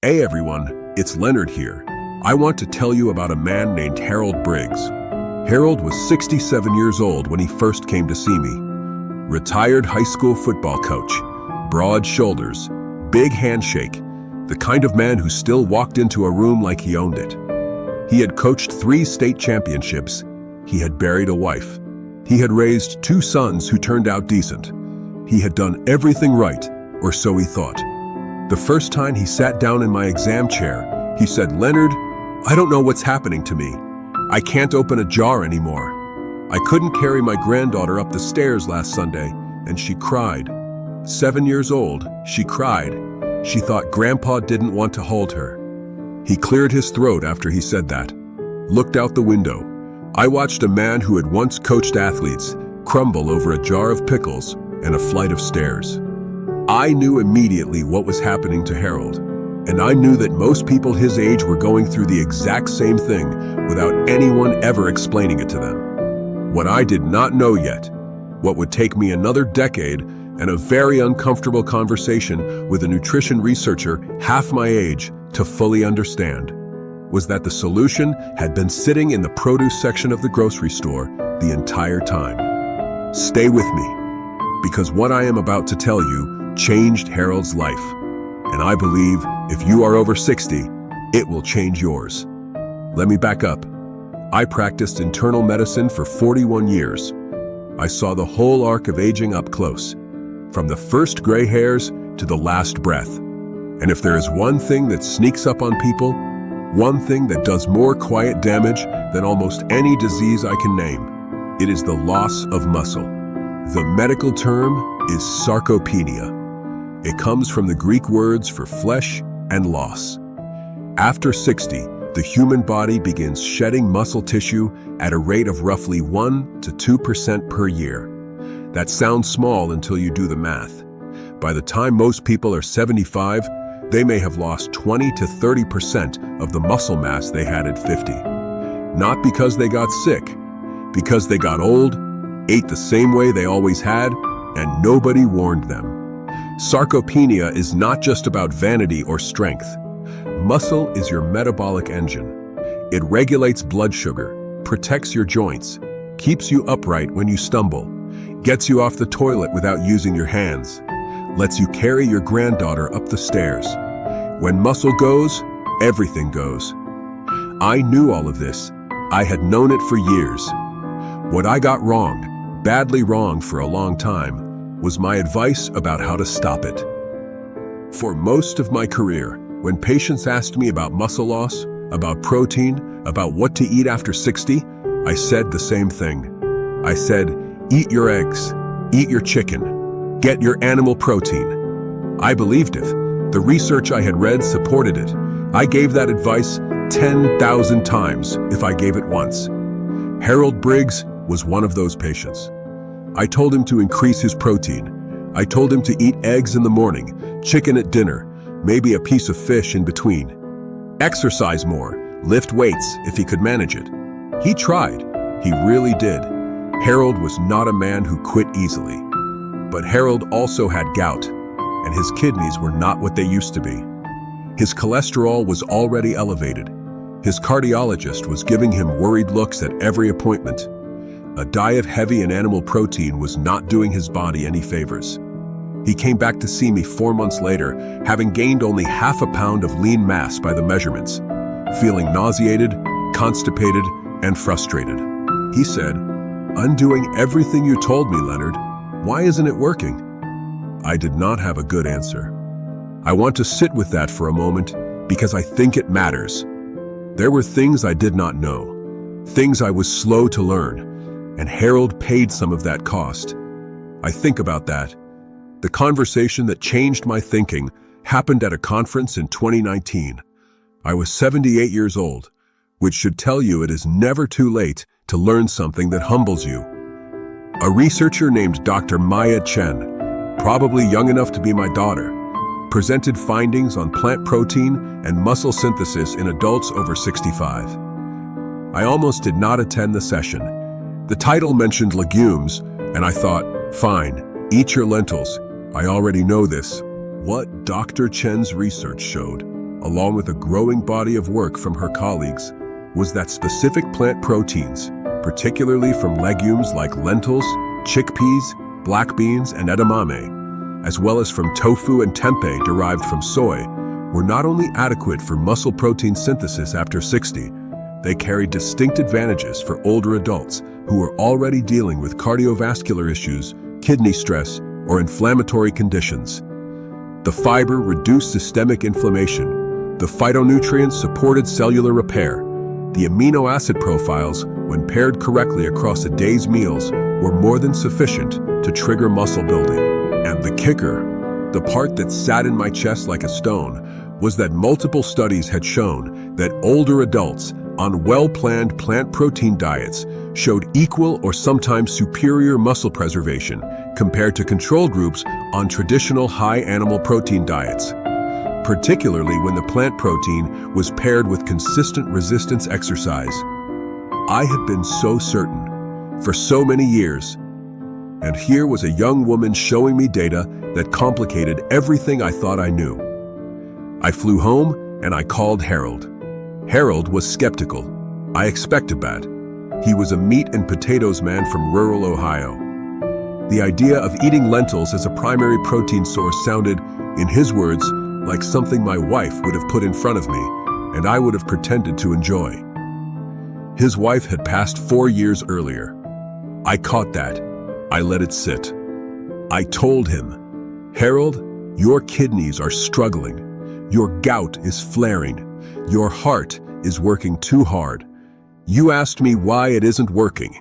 Hey everyone, it's Leonard here. I want to tell you about a man named Harold Briggs. Harold was 67 years old when he first came to see me. Retired high school football coach, broad shoulders, big handshake, the kind of man who still walked into a room like he owned it. He had coached 3 state championships. He had buried a wife. He had raised 2 sons who turned out decent. He had done everything right, or so he thought. The first time he sat down in my exam chair, he said, "Leonard, I don't know what's happening to me. I can't open a jar anymore. I couldn't carry my granddaughter up the stairs last Sunday, and she cried. 7 years old, she cried. She thought Grandpa didn't want to hold her." He cleared his throat after he said that, looked out the window. I watched a man who had once coached athletes crumble over a jar of pickles and a flight of stairs. I knew immediately what was happening to Harold, and I knew that most people his age were going through the exact same thing without anyone ever explaining it to them. What I did not know yet, what would take me another decade and a very uncomfortable conversation with a nutrition researcher half my age to fully understand, was that the solution had been sitting in the produce section of the grocery store the entire time. Stay with me, because what I am about to tell you changed Harold's life. And I believe if you are over 60, it will change yours. Let me back up. I practiced internal medicine for 41 years. I saw the whole arc of aging up close, from the first gray hairs to the last breath. And if there is one thing that sneaks up on people, one thing that does more quiet damage than almost any disease I can name, it is the loss of muscle. The medical term is sarcopenia. It comes from the Greek words for flesh and loss. After 60, the human body begins shedding muscle tissue at a rate of roughly 1 to 2% per year. That sounds small until you do the math. By the time most people are 75, they may have lost 20 to 30% of the muscle mass they had at 50. Not because they got sick, because they got old, ate the same way they always had, and nobody warned them. Sarcopenia is not just about vanity or strength. Muscle is your metabolic engine. It regulates blood sugar, protects your joints, keeps you upright when you stumble, gets you off the toilet without using your hands, lets you carry your granddaughter up the stairs. When muscle goes, everything goes. I knew all of this. I had known it for years. What I got wrong, badly wrong for a long time, was my advice about how to stop it. For most of my career, when patients asked me about muscle loss, about protein, about what to eat after 60, I said the same thing. I said, eat your eggs, eat your chicken, get your animal protein. I believed it. The research I had read supported it. I gave that advice 10,000 times if I gave it once. Harold Briggs was one of those patients. I told him to increase his protein. I told him to eat eggs in the morning, chicken at dinner, maybe a piece of fish in between. Exercise more, lift weights if he could manage it. He tried. He really did. Harold was not a man who quit easily. But Harold also had gout, and his kidneys were not what they used to be. His cholesterol was already elevated. His cardiologist was giving him worried looks at every appointment. A diet heavy in animal protein was not doing his body any favors. He came back to see me 4 months later, having gained only half a pound of lean mass by the measurements, feeling nauseated, constipated, and frustrated. He said, "I'm doing everything you told me, Leonard. Why isn't it working?" I did not have a good answer. I want to sit with that for a moment because I think it matters. There were things I did not know, things I was slow to learn, and Harold paid some of that cost. I think about that. The conversation that changed my thinking happened at a conference in 2019. I was 78 years old, which should tell you it is never too late to learn something that humbles you. A researcher named Dr. Maya Chen, probably young enough to be my daughter, presented findings on plant protein and muscle synthesis in adults over 65. I almost did not attend the session. The title mentioned legumes, and I thought, fine, eat your lentils. I already know this. What Dr. Chen's research showed, along with a growing body of work from her colleagues, was that specific plant proteins, particularly from legumes like lentils, chickpeas, black beans, and edamame, as well as from tofu and tempeh derived from soy, were not only adequate for muscle protein synthesis after 60, they carried distinct advantages for older adults who were already dealing with cardiovascular issues, kidney stress, or inflammatory conditions. The fiber reduced systemic inflammation. The phytonutrients supported cellular repair. The amino acid profiles, when paired correctly across a day's meals, were more than sufficient to trigger muscle building. And the kicker, the part that sat in my chest like a stone, was that multiple studies had shown that older adults on well-planned plant protein diets showed equal or sometimes superior muscle preservation compared to control groups on traditional high animal protein diets, particularly when the plant protein was paired with consistent resistance exercise. I had been so certain for so many years, and here was a young woman showing me data that complicated everything I thought I knew. I flew home and I called Harold. Harold was skeptical. I expected that. He was a meat and potatoes man from rural Ohio. The idea of eating lentils as a primary protein source sounded, in his words, like something my wife would have put in front of me, and I would have pretended to enjoy. His wife had passed 4 years earlier. I caught that. I let it sit. I told him, Harold, your kidneys are struggling. Your gout is flaring. Your heart is working too hard. You asked me why it isn't working.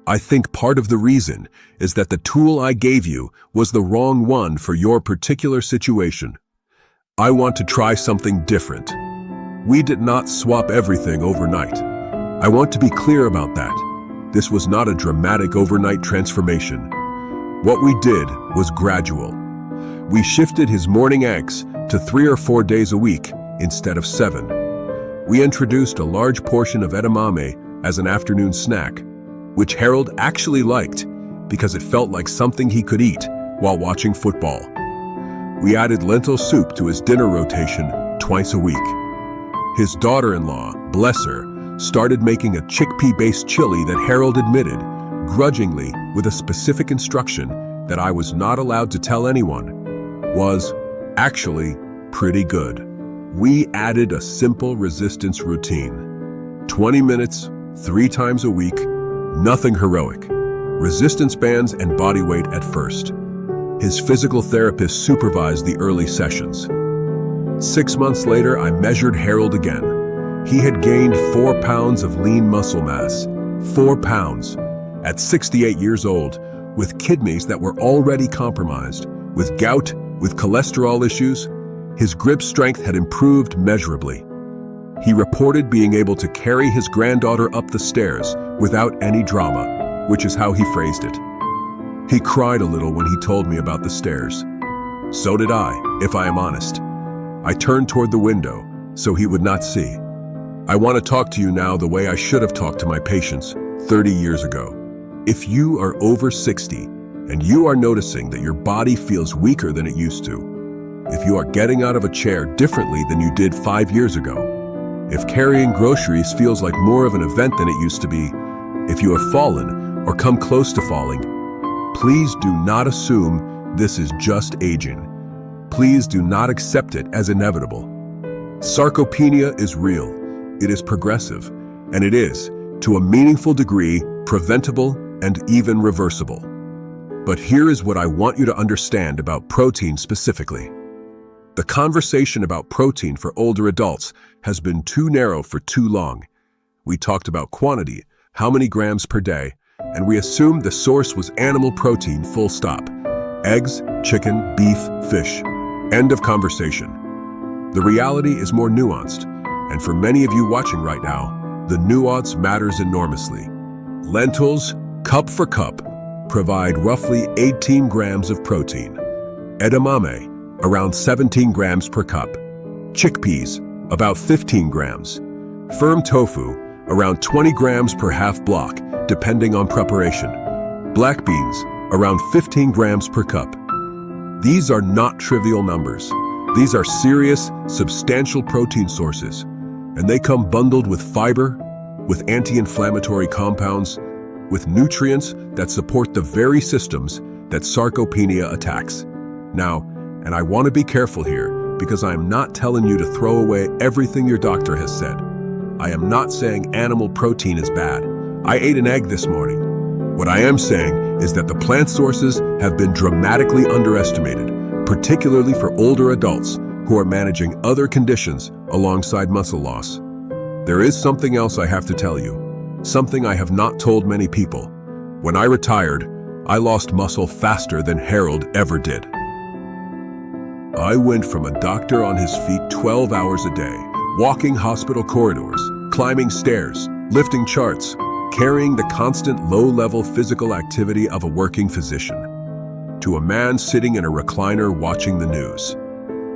I think part of the reason is that the tool I gave you was the wrong one for your particular situation. I want to try something different. We did not swap everything overnight. I want to be clear about that. This was not a dramatic overnight transformation. What we did was gradual. We shifted his morning eggs to 3 or 4 days a week instead of 7. We introduced a large portion of edamame as an afternoon snack, which Harold actually liked because it felt like something he could eat while watching football. We added lentil soup to his dinner rotation twice a week. His daughter-in-law, bless her, started making a chickpea-based chili that Harold admitted, grudgingly with a specific instruction that I was not allowed to tell anyone, was actually pretty good. We added a simple resistance routine. 20 minutes, 3 times a week, nothing heroic. Resistance bands and body weight at first. His physical therapist supervised the early sessions. 6 months later, I measured Harold again. He had gained 4 pounds of lean muscle mass. 4 pounds. At 68 years old, with kidneys that were already compromised, with gout, with cholesterol issues, his grip strength had improved measurably. He reported being able to carry his granddaughter up the stairs without any drama, which is how he phrased it. He cried a little when he told me about the stairs. So did I, if I am honest. I turned toward the window so he would not see. I want to talk to you now the way I should have talked to my patients 30 years ago. If you are over 60 and you are noticing that your body feels weaker than it used to, if you are getting out of a chair differently than you did 5 years ago, if carrying groceries feels like more of an event than it used to be, if you have fallen or come close to falling, please do not assume this is just aging. Please do not accept it as inevitable. Sarcopenia is real, it is progressive, and it is, to a meaningful degree, preventable and even reversible. But here is what I want you to understand about protein specifically. The conversation about protein for older adults has been too narrow for too long. We talked about quantity, how many grams per day, and we assumed the source was animal protein, full stop. Eggs, chicken, beef, fish. End of conversation. The reality is more nuanced, and for many of you watching right now, the nuance matters enormously. Lentils, cup for cup, provide roughly 18 grams of protein. Edamame, around 17 grams per cup. Chickpeas, about 15 grams. Firm tofu, around 20 grams per half block, depending on preparation. Black beans, around 15 grams per cup. These are not trivial numbers. These are serious, substantial protein sources, and they come bundled with fiber, with anti-inflammatory compounds, with nutrients that support the very systems that sarcopenia attacks. Now, and I want to be careful here, because I am not telling you to throw away everything your doctor has said. I am not saying animal protein is bad. I ate an egg this morning. What I am saying is that the plant sources have been dramatically underestimated, particularly for older adults who are managing other conditions alongside muscle loss. There is something else I have to tell you, something I have not told many people. When I retired, I lost muscle faster than Harold ever did. I went from a doctor on his feet 12 hours a day, walking hospital corridors, climbing stairs, lifting charts, carrying the constant low-level physical activity of a working physician, to a man sitting in a recliner watching the news.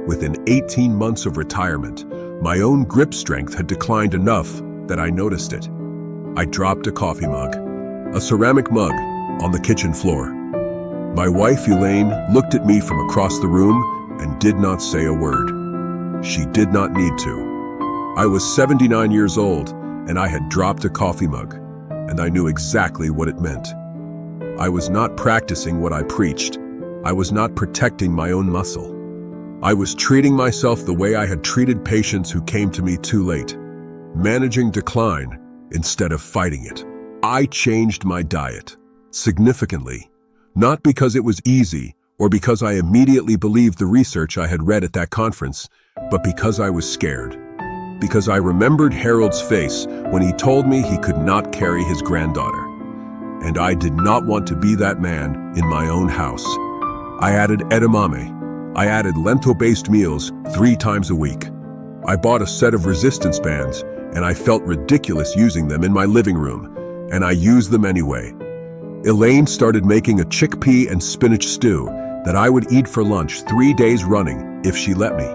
Within 18 months of retirement, my own grip strength had declined enough that I noticed it. I dropped a coffee mug, a ceramic mug, on the kitchen floor. My wife, Elaine, looked at me from across the room and did not say a word. She did not need to. I was 79 years old, and I had dropped a coffee mug, and I knew exactly what it meant. I was not practicing what I preached. I was not protecting my own muscle. I was treating myself the way I had treated patients who came to me too late, managing decline instead of fighting it. I changed my diet significantly, not because it was easy or because I immediately believed the research I had read at that conference, but because I was scared. Because I remembered Harold's face when he told me he could not carry his granddaughter. And I did not want to be that man in my own house. I added edamame. I added lentil-based meals 3 times a week. I bought a set of resistance bands, and I felt ridiculous using them in my living room, and I used them anyway. Elaine started making a chickpea and spinach stew that I would eat for lunch 3 days running if she let me.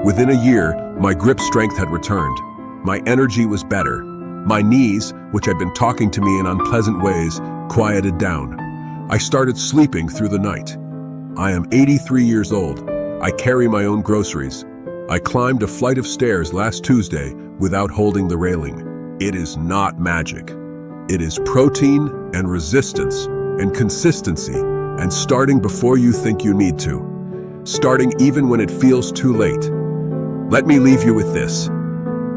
Within a year, my grip strength had returned. My energy was better. My knees, which had been talking to me in unpleasant ways, quieted down. I started sleeping through the night. I am 83 years old. I carry my own groceries. I climbed a flight of stairs last Tuesday without holding the railing. It is not magic. It is protein and resistance and consistency and starting before you think you need to. Starting even when it feels too late. Let me leave you with this.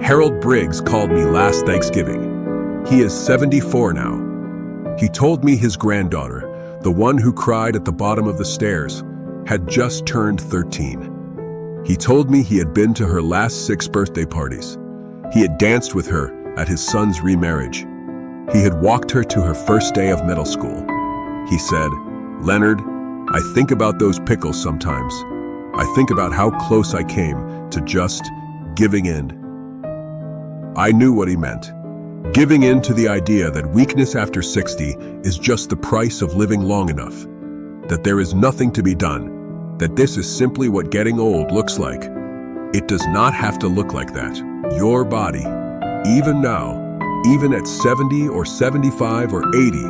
Harold Briggs called me last Thanksgiving. He is 74 now. He told me his granddaughter, the one who cried at the bottom of the stairs, had just turned 13. He told me he had been to her last 6 birthday parties. He had danced with her at his son's remarriage. He had walked her to her first day of middle school. He said, "Leonard, I think about those pickles sometimes. I think about how close I came to just giving in." I knew what he meant. Giving in to the idea that weakness after 60 is just the price of living long enough. That there is nothing to be done. That this is simply what getting old looks like. It does not have to look like that. Your body, even now, even at 70 or 75 or 80,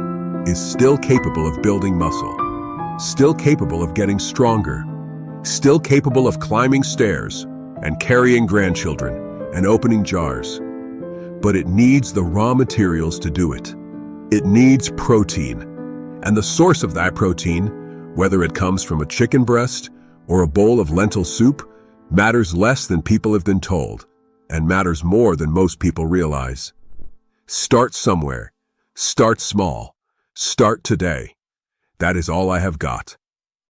is still capable of building muscle. Still capable of getting stronger. Still capable of climbing stairs and carrying grandchildren and opening jars. But it needs the raw materials to do it. It needs protein. And the source of that protein, whether it comes from a chicken breast or a bowl of lentil soup, matters less than people have been told, and matters more than most people realize. Start somewhere. Start small. Start today. That is all I have got.